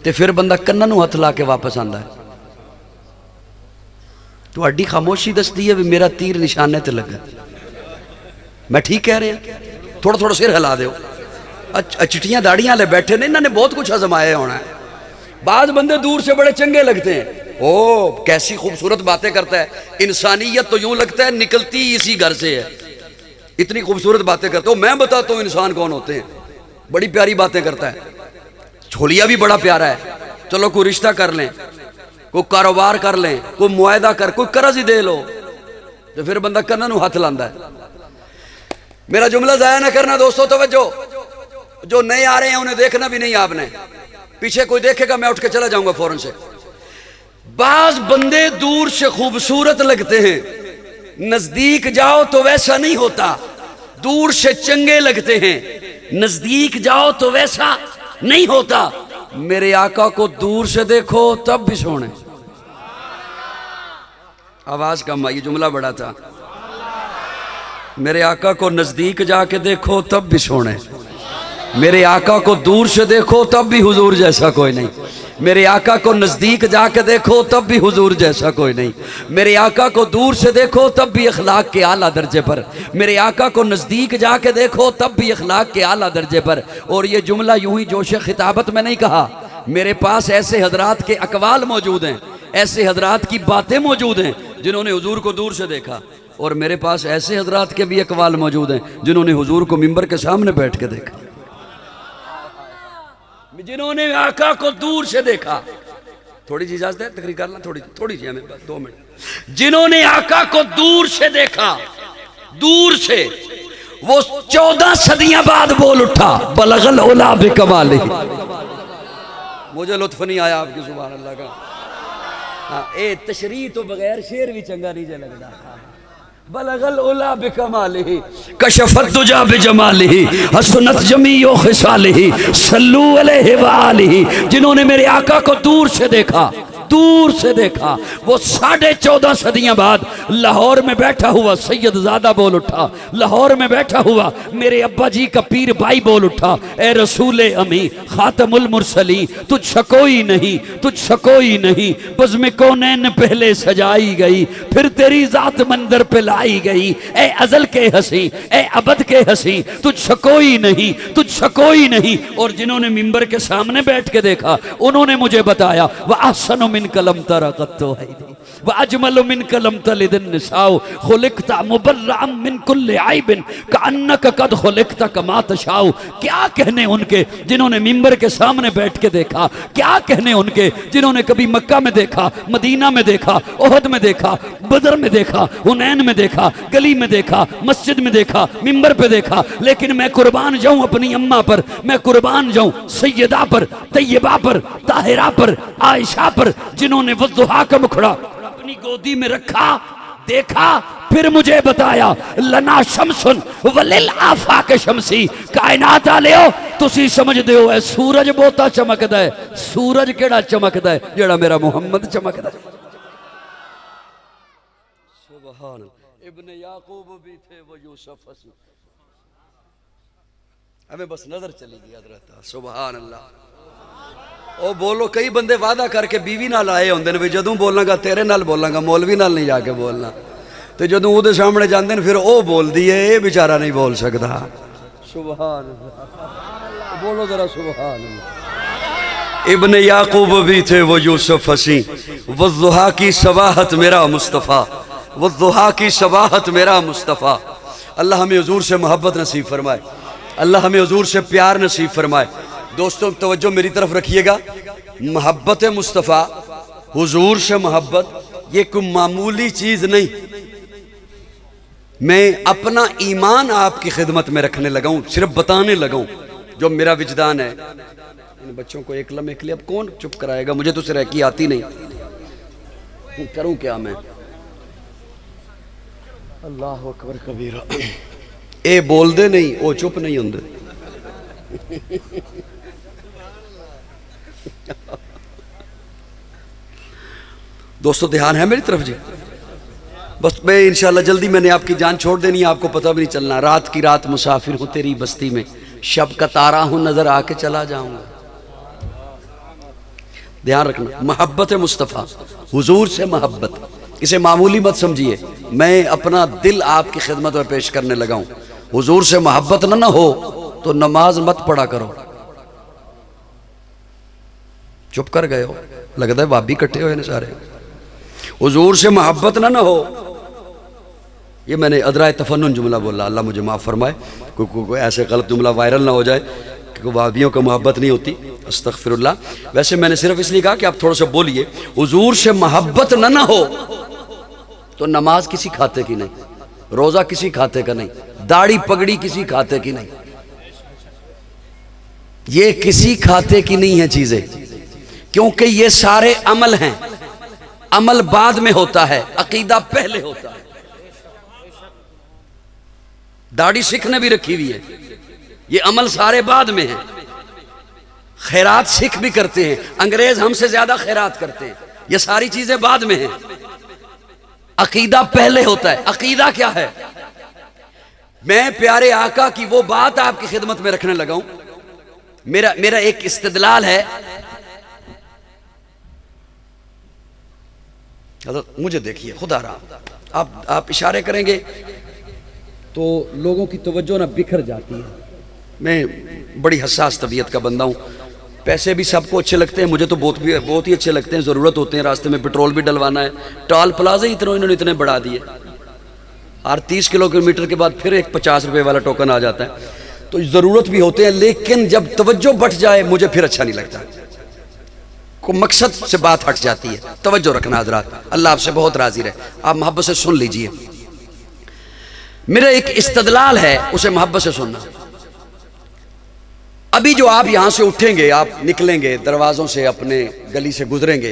तो फिर बंदा कन्ना नूं हथ ला के वापस आंदा है। तुहाडी खामोशी दसदी है भी मेरा तीर निशाने ते लगा। मैं ठीक कह रहा? थोड़ा थोड़ा सिर हिला दो। चिट्टियां दाड़ियां ले बैठे ने, इन्होंने बहुत कुछ आजमाया होना है। बाद बंदे दूर से बड़े चंगे लगते हैं, ओ कैसी खूबसूरत बातें करता है, इंसानियत तो यूं लगता है निकलती इसी घर से है, इतनी खूबसूरत बातें करता हूँ। मैं बताता हूँ इंसान कौन होते हैं, बड़ी प्यारी बातें करता है। छोलिया भी बड़ा प्यारा है, चलो कोई रिश्ता कर लें, कोई कारोबार कर लें, कोई मुआयदा कर, कोई कर्ज ही दे लो, तो फिर बंदा कन्ना नूं हथ लांदा है। मेरा जुमला जाया ना करना दोस्तों, तवज्जो। जो नए आ रहे हैं उन्हें देखना भी नहीं आपने, पीछे कोई देखेगा मैं उठ के चला जाऊंगा फौरन से। बाज बंदे दूर से खूबसूरत लगते हैं, नजदीक जाओ तो वैसा नहीं होता। दूर से चंगे लगते हैं, नजदीक जाओ तो वैसा नहीं होता। मेरे आका को दूर से देखो तब भी सोने। आवाज कम आई, जुमला बड़ा था। मेरे आका को नजदीक जाके देखो तब भी सोने। मेरे आका को दूर से देखो तब भी हुजूर जैसा कोई नहीं। मेरे आका को नज़दीक जाके देखो तब भी हुजूर जैसा कोई नहीं। मेरे आका को दूर से देखो तब भी अखलाक के आला दर्जे पर। मेरे आका को नज़दीक जाके देखो तब भी अखलाक के आला दर्जे पर। और ये जुमला यूं ही जोश खिताबत में नहीं कहा, मेरे पास ऐसे हजरात के अकवाल मौजूद हैं, ऐसे हजरात की बातें मौजूद हैं जिन्होंने हुजूर को दूर से देखा। और मेरे पास ऐसे हजरात के भी अकवाल मौजूद हैं जिन्होंने हुजूर को मिंबर के सामने बैठ के देखा, जिन्होंने आका को दूर से देखा। थोड़ी सी इजाजत है, तकरीर कर ला, थोड़ी सी हमें 2 मिनट। जिन्होंने आका को दूर से देखा, दूर से, वो 14 सदियां बाद बोल उठा, बलगल उला बिकमाली। मुझे लुत्फ नहीं आया आपकी सुभान अल्लाह का। हाँ, ए तशरीह तो बगैर शेर भी चंगा नहीं लगता। बलगल उला बिकमालिही कशफत दुजा बिजमालिही हसनत जमीओ खिसालिही सल्लू अलैहि व आलिही। जिन्होंने मेरे आका को दूर से देखा, दूर से देखा, वो 14.5 सदियां बाद लाहौर में बैठा हुआ सैयदजादा बोल उठा, लाहौर में बैठा हुआ मेरे अब्बा जी का पीर भाई बोल उठा, ए रसूले अमी खातमुल मुरसली, तुझ कोई नहीं, तुझ कोई नहीं, बज़्म कौनैन पहले सजाई गई, फिर तेरी जात मंदर पे लाई गई। ए अजल के हसी, ए अबद के हसी, तुझ कोई नहीं, तुझ कोई नहीं। और जिन्होंने मिंबर के सामने बैठ के देखा, उन्होंने मुझे बताया वह आसनो मिन कलम तरक़त्तो है व अजमल मिन कलम तलिदिन निसाओ खुलिक़ता मुबर्रअम मिन कुल्लि आइबिन कअन्नक कद खुलिक़ता कमा तशाओ। क्या कहने उनके जिन्होंने मिंबर के सामने बैठ के देखा, क्या कहने उनके जिन्होंने कभी मक्का में देखा, मदीना में देखा, ओहद में देखा, बदर में देखा, हुनैन में देखा, गली में देखा, मस्जिद में देखा, मिंबर पे देखा। लेकिन मैं कुर्बान जाऊं अपनी अम्मा पर, मैं कुर्बान जाऊं सैयदा पर, तैयबा पर, ताहिरा पर, आयशा पर, जिन्होंने वद्दुहा का मुखड़ा अपनी गोदी में रखा, देखा, फिर मुझे बताया लना शमसुन वलिल आफाक शमसी। कायनात आलियो तुसी समझदे हो सूरज बहुता चमकदा है, सूरज केड़ा चमकदा है, जेड़ा मेरा मुहम्मद चमकदा है। सुभान इब्ने याकूब भी थे वो यूसुफ हसी। हमें बस नजर चली गई हजरत। सुभान अल्लाह। ओ बोलो, कई बंदे वादा करके बीवी नाल आए होंदे ने भी जदों बोलांगा तेरे नाल बोलांगा, मौलवी नाल नहीं जाके बोलना, तो जदों उहदे सामने जांदे ने फिर ओ बोलदी है, ये बेचारा नहीं बोल सकदा। सुभान अल्लाह, बोलो जरा सुभान अल्लाह। इब्ने याकूब भी थे वो यूसुफ हसी, वज़्ज़ुहा की सबाहत मेरा मुस्तफ़ा, वज़्ज़ुहा की सबाहत मेरा मुस्तफ़ा। अल्लाह हमें हुजूर से मोहब्बत नसीब फरमाए, अल्लाह हमें हुजूर से प्यार नसीब फरमाए। दोस्तों तवज्जो मेरी तरफ रखिएगा, मोहब्बत मुस्तफ़ा, हुजूर से मोहब्बत, ये कोई मामूली चीज़ नहीं। मैं अपना ईमान आपकी खिदमत में रखने लगा हूँ, सिर्फ बताने लगा हूँ जो मेरा विजदान है। इन बच्चों को एक लम्हे के लिए अब कौन चुप कराएगा, मुझे तो सिरकी आती नहीं, करूँ क्या मैं। अल्लाह अकबर कबीरा। ए बोलते नहीं, वो चुप नहीं होंगे। दोस्तों ध्यान है मेरी तरफ जी। बस मैं इंशाल्लाह जल्दी मैंने आपकी जान छोड़ देनी है, आपको पता भी नहीं चलना। रात की रात मुसाफिर हूँ तेरी बस्ती में, शब का तारा हूँ नजर आके चला जाऊंगा। ध्यान रखना, मोहब्बत मुस्तफ़ा, हुजूर से मोहब्बत, इसे मामूली मत समझिए। मैं अपना दिल आपकी खिदमत में पेश करने लगा हूं। हुजूर से मोहब्बत ना हो तो नमाज मत पढ़ा करो। चुप कर गए हो, लगता है भाभी इकट्ठे हुए ने सारे। हुजूर से मोहब्बत ना हो, ये मैंने अदराए तफन्नुन जुमला बोला, अल्लाह मुझे माफ़ फरमाए, कोई ऐसे गलत जुमला वायरल ना हो जाए कि वाबियों को मोहब्बत नहीं होती, अस्तगफिरुल्लाह। वैसे मैंने सिर्फ इसलिए कहा कि आप थोड़ा सा बोलिए। हुजूर से मोहब्बत ना हो तो नमाज किसी खाते की नहीं, रोज़ा किसी खाते का नहीं, दाढ़ी पगड़ी किसी खाते की नहीं, ये किसी खाते की नहीं है चीज़ें, क्योंकि ये सारे अमल हैं। अमल बाद में होता है, अकीदा पहले होता है। दाढ़ी सिख ने भी रखी हुई है, ये अमल सारे बाद में है। खैरात सिख भी करते हैं, अंग्रेज हमसे ज्यादा खैरात करते हैं, ये सारी चीजें बाद में हैं। अकीदा पहले होता है। अकीदा क्या है? मैं प्यारे आका की वो बात आपकी खिदमत में रखने लगा हूं। मेरा एक इस्तिदलाल है, मुझे देखिए खुदा रहा, आप इशारे करेंगे तो लोगों की तवज्जो ना बिखर जाती है। मैं बड़ी हसास तबीयत का बंदा हूँ। पैसे भी सबको अच्छे लगते हैं, मुझे तो बहुत ही अच्छे लगते हैं। ज़रूरत होते हैं, रास्ते में पेट्रोल भी डलवाना है, टोल प्लाजे इन्होंने इतने बढ़ा दिए, और 30 किलोमीटर के बाद फिर एक 50 रुपये वाला टोकन आ जाता है। तो ज़रूरत भी होते हैं, लेकिन जब तवज्जो बढ़ जाए मुझे फिर अच्छा नहीं लगता, को मकसद से बात हट जाती है। तवज्जो रखना हज़रात, अल्लाह आपसे बहुत राज़ी रहे, आप मोहब्बत से सुन लीजिए। मेरा एक इस्तदलाल है, उसे मोहब्बत से सुनना। अभी जो आप यहां से उठेंगे, आप निकलेंगे दरवाजों से, अपने गली से गुजरेंगे,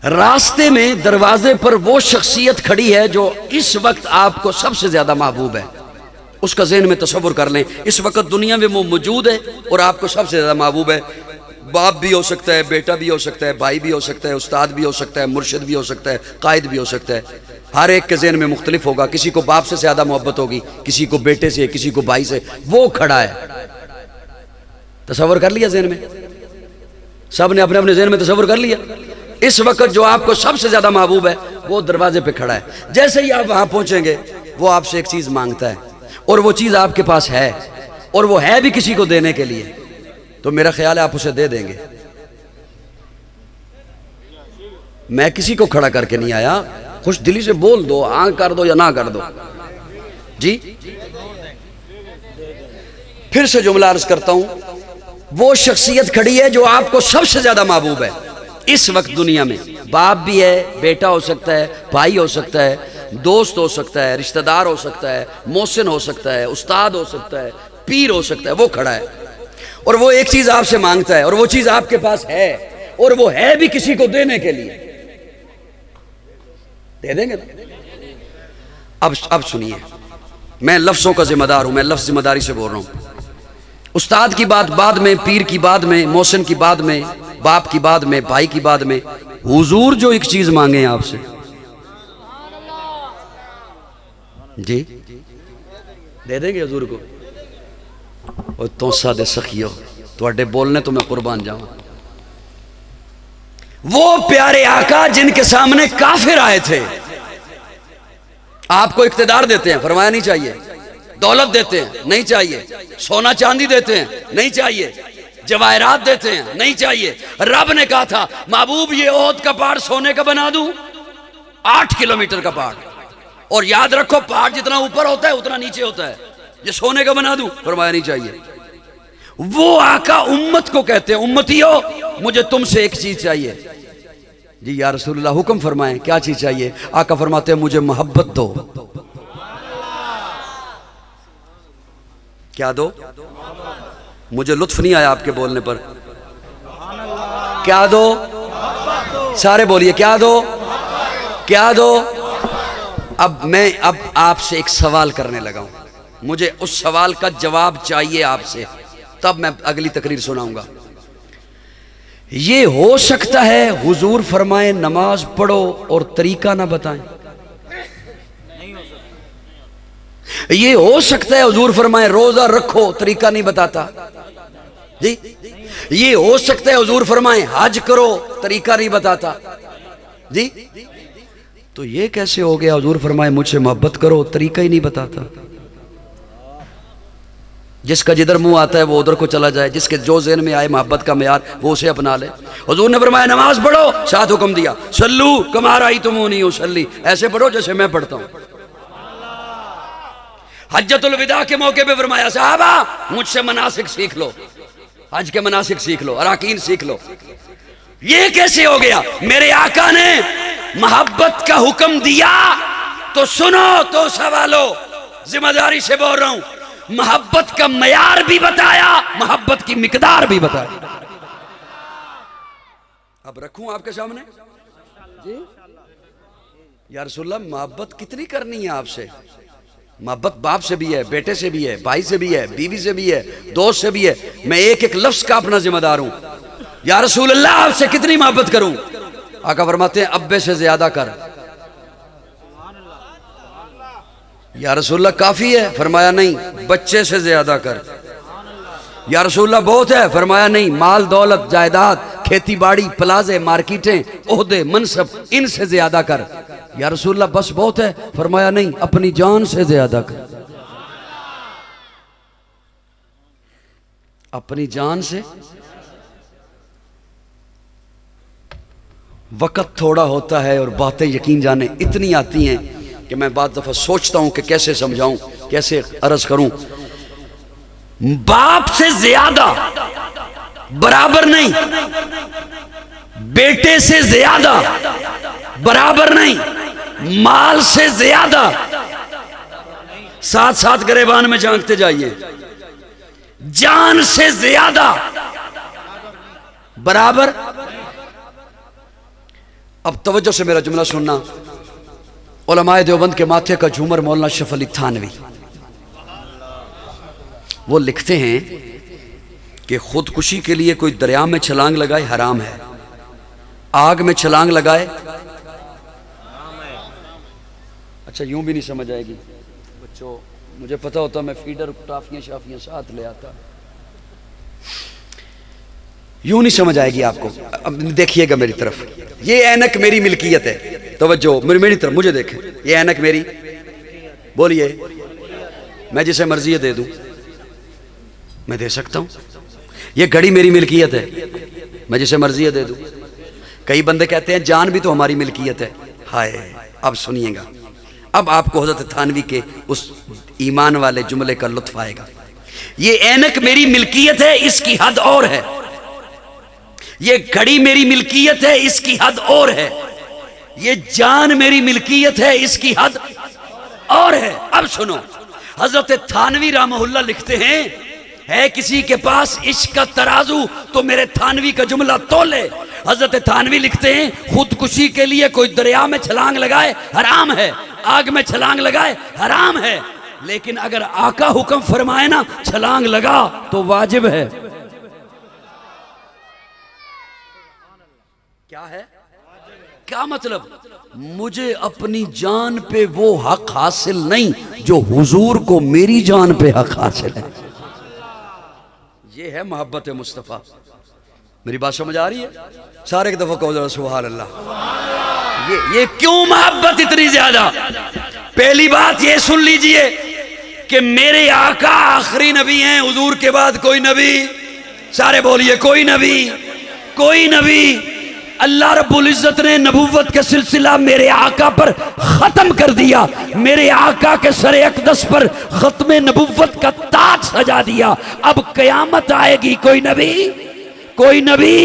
रास्ते में दरवाजे पर वो शख्सियत खड़ी है जो इस वक्त आपको सबसे ज्यादा महबूब है। उसका ज़हन में तसव्वुर कर लें, इस वक्त दुनिया में वो मौजूद है और आपको सबसे ज्यादा महबूब है। बाप भी हो सकता है, बेटा भी हो सकता है, भाई भी हो सकता है, उस्ताद भी हो सकता है, मुर्शिद भी हो सकता है, कायद भी हो सकता है। हर एक के ज़हन में मुख्तलिफ होगा। किसी को बाप से ज़्यादा मोहब्बत होगी, किसी को बेटे से, किसी को भाई से। वो खड़ा है, तसव्वुर कर लिया ज़हन में? सब ने अपने अपने ज़हन में तसव्वुर कर लिया। इस वक्त जो आपको सबसे ज़्यादा महबूब है वो दरवाजे पे खड़ा है। जैसे ही आप वहाँ पहुँचेंगे वो आपसे एक चीज़ मांगता है, और वो चीज़ आपके पास है, और वो है भी किसी को देने के लिए, तो मेरा ख्याल है आप उसे दे देंगे। मैं किसी को खड़ा करके नहीं आया, खुश दिली से बोल दो, हाँ कर दो या ना कर दो जी। फिर से जुमला अर्ज करता हूं, वो शख्सियत खड़ी है जो आपको सबसे ज्यादा महबूब है इस वक्त दुनिया में। बाप भी है, बेटा हो सकता है, भाई हो सकता है, दोस्त हो सकता है, रिश्तेदार हो सकता है, मोहसिन हो सकता है, उस्ताद हो सकता है, पीर हो सकता है। वो खड़ा है और वो एक चीज आपसे मांगता है, और वो चीज आपके पास है, और वो है भी किसी को देने के लिए। दे देंगे ना? अब सुनिए, मैं लफ्जों का जिम्मेदार हूं, मैं लफ्ज जिम्मेदारी से बोल रहा हूं। उस्ताद की बात बाद में, पीर की बाद में, मोहसिन की बाद में, बाप की बाद में, भाई की बाद में, हुजूर जो एक चीज मांगे आपसे जी, दे देंगे हुजूर को? और तो सादे सखियो, तुहाडे बोलने तो मैं कुर्बान जाऊं। वो प्यारे आका जिनके सामने काफिर आए थे, आपको इख्तिदार देते हैं, फरमाया नहीं चाहिए। दौलत देते हैं, नहीं चाहिए। सोना चांदी देते हैं, नहीं चाहिए। जवाहरात देते हैं, नहीं चाहिए। रब ने कहा था, महबूब ये ओहद का पहाड़ सोने का बना दूं, 8 किलोमीटर का पहाड़, और याद रखो पहाड़ जितना ऊपर होता है उतना नीचे होता है, ये सोने का बना दूं, फरमाया नहीं चाहिए। वो आका उम्मत को कहते हैं, उम्मतियो मुझे तुमसे एक चीज चाहिए। जी या रसूलल्लाह, हुक्म फरमाएं, क्या चीज चाहिए? आका फरमाते हैं, मुझे मोहब्बत दो। क्या दो? मुझे लुत्फ नहीं आया आपके बोलने पर। क्या दो? सारे बोलिए, क्या दो? क्या दो? अब मैं आपसे एक सवाल करने लगा हूं, मुझे उस सवाल का जवाब चाहिए आपसे, तब मैं अगली तकरीर सुनाऊंगा। ये हो सकता है हुजूर फरमाए नमाज पढ़ो और तरीका ना बताएं? ये हो सकता है हुजूर फरमाए रोजा रखो, तरीका नहीं बताता जी? ये हो सकता है हुजूर फरमाए हज करो, तरीका नहीं बताता जी। तो ये कैसे हो गया हुजूर फरमाए मुझसे मोहब्बत करो, तरीका ही नहीं बताता। जिसका जिधर मुंह आता है वो उधर को चला जाए, जिसके जो ज़हन में आए मोहब्बत का मेयार वो उसे अपना ले। हुजूर ने फरमाया नमाज पढ़ो, साथ हुक्म दिया सल्लू कमा रअयतुमूनी उसल्ली, ऐसे पढ़ो जैसे मैं पढ़ता हूं। हज्जतुल विदा के मौके पे फरमाया साहबा मुझसे मनासिक सीख लो, हज के मनासिक सीख लो, अराकीन सीख लो। ये कैसे हो गया? मेरे आका ने मोहब्बत का हुक्म दिया तो सुनो तो सवालो, जिम्मेदारी से बोल रहा हूं। मोहब्बत का मयार भी बताया, मोहब्बत की मिकदार भी बताया। अब रखूं आपके सामने जी। या रसूलल्लाह मोहब्बत कितनी करनी है आपसे? मोहब्बत बाप से भी है, बेटे से भी है, भाई से भी है, बीवी से भी है, दोस्त से भी है। मैं एक एक लफ्ज का अपना जिम्मेदार हूं। या रसूलल्लाह आपसे कितनी मोहब्बत करूं? आका फरमाते हैं अब्बे से ज्यादा कर। या रसूलल्लाह काफी है? फरमाया नहीं, बच्चे से ज्यादा कर। या रसूलल्लाह बहुत है? फरमाया नहीं, माल दौलत जायदाद खेती बाड़ी प्लाजे मार्केटें ओहदे मनसब इनसे ज्यादा कर। या रसूलल्लाह बस बहुत है? फरमाया नहीं, अपनी जान से ज्यादा कर। अपनी जान से। वक्त थोड़ा होता है और बातें यकीन जाने इतनी आती हैं कि मैं बाद दफा सोचता हूं कि कैसे समझाऊं, कैसे अर्ज करूं। बाप से ज्यादा बराबर नहीं, बेटे से ज्यादा बराबर नहीं, माल से ज्यादा। साथ साथ गरेबान में झांकते जाइए। जान से ज्यादा बराबर। अब तवज्जो से मेरा जुमला सुनना। उलमाए देवबंद के माथे का झूमर मौलाना अशरफ अली थानवी वो लिखते हैं कि खुदकुशी के लिए कोई दरिया में छलांग लगाए हराम है, आग में छलांग लगाए। अच्छा यूं भी नहीं समझ आएगी बच्चों, मुझे पता होता मैं फीडर टाफियां शाफियां साथ ले आता। यूं नहीं समझ आएगी आपको। अब देखिएगा मेरी तरफ, ये ऐनक मेरी मिल्कियत है। तवज्जो मेरी तरफ, मुझे देखें। ये ऐनक मेरी, बोलिए, मैं जिसे मर्जी दे दूं, मैं दे सकता हूं। ये घड़ी मेरी मिल्कियत है, मैं जिसे मर्जी दे दूं। कई बंदे कहते हैं जान भी तो हमारी मिल्कियत है। हाय, अब सुनिएगा, अब आपको हज़रत थानवी के उस ईमान वाले जुमले का लुत्फ आएगा। ये ऐनक मेरी मिल्कियत है, इसकी हद और है। ये घड़ी मेरी मिल्कियत है, इसकी हद और है। ये जान मेरी मिल्कियत है, इसकी हद और है। अब सुनो, हजरत थानवी रहमहुल्लाह लिखते हैं, है किसी के पास इश्क का तराजू तो मेरे थानवी का जुमला तोले। हजरत थानवी लिखते हैं, खुदकुशी के लिए कोई दरिया में छलांग लगाए हराम है, आग में छलांग लगाए हराम है, लेकिन अगर आका हुक्म फरमाए ना छलांग लगा तो वाजिब है। क्या है? क्या मतलब? मुझे अपनी जान पे वो हक हासिल नहीं जो हुजूर को मेरी जान पे हक हासिल है। ये है मोहब्बत मुस्तफ़ा। मेरी बात समझ आ रही है? सारे एक दफा कहो सुभान अल्लाह। ये क्यों मोहब्बत इतनी ज्यादा? पहली बात ये सुन लीजिए कि मेरे आका आखिरी नबी हैं, हुजूर के बाद कोई नबी, सारे बोलिए कोई नबी, कोई नबी। अल्लाह रब्बुल इज्जत ने नबूवत का सिलसिला मेरे आका पर खत्म कर दिया। मेरे आका के सरे अक़दस पर खत्मे नबूवत का ताज सजा दिया। अब कयामत आएगी, कोई नबी, कोई नबी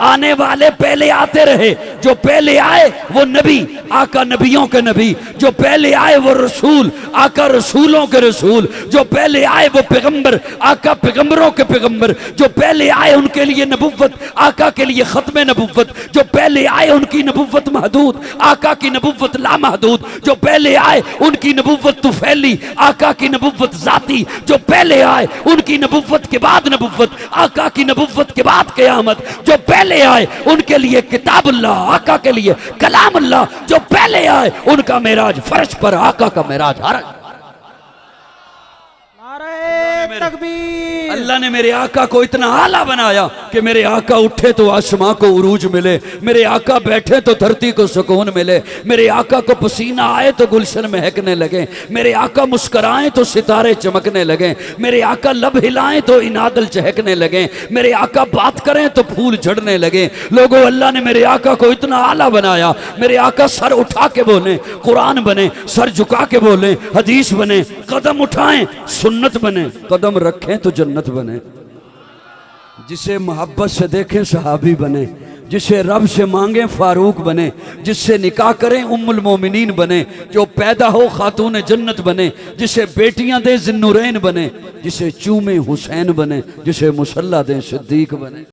आने वाले पहले आते रहे। जो पहले आए वो नबी, आका नबियों के नबी। जो पहले आए वो रसूल, आका रसूलों के रसूल। जो पहले आए वो पैगंबर, आका पैगंबरों के पैगंबर। जो पहले आए उनके लिए नबुव्वत, आका के लिए खत्म नबुव्वत। जो पहले आए उनकी नबुव्वत महदूद, आका की नबुव्वत लामहदूद। जो पहले आए उनकी नबुव्वत तुफैली, आका की नबुव्वत जाती। जो पहले आए उनकी नबुव्वत के बाद नबुव्वत, आका की नबुव्वत के बाद क़यामत। जो पहले आए उनके लिए किताबुल्लाह, आका के लिए कलामुल्लाह। जो पहले आए उनका मेराज फर्श पर, आका का मेराज हरज। नारे तकबीर। अल्लाह ने मेरे आका को इतना आला बनाया कि मेरे आका उठे तो आसमां को उरूज मिले, मेरे आका बैठे तो धरती को सुकून मिले, मेरे आका को पसीना आए तो गुलशन महकने लगे, मेरे आका मुस्कुराएं तो सितारे चमकने लगे, मेरे आका लब हिलाएं तो इनादल चहकने लगे, मेरे आका बात करें तो फूल झड़ने लगे। लोगों, अल्लाह ने मेरे आका को इतना आला बनाया, मेरे आका सर उठा के बोले कुरान बने, सर झुका के बोले हदीस बने, कदम उठाएं सुन्नत बने, कदम रखें तो जन्नत बने। जिसे मोहब्बत से देखें सहाबी बने, जिसे रब से मांगे फारूक बने, जिससे निकाह करें उम्मुल मोमिनीन बने, जो पैदा हो खातून जन्नत बने, जिसे बेटियां दे जिन्नुरैन बने, जिसे चूमे हुसैन बने, जिसे मुसल्ला दे सिद्दीक बने।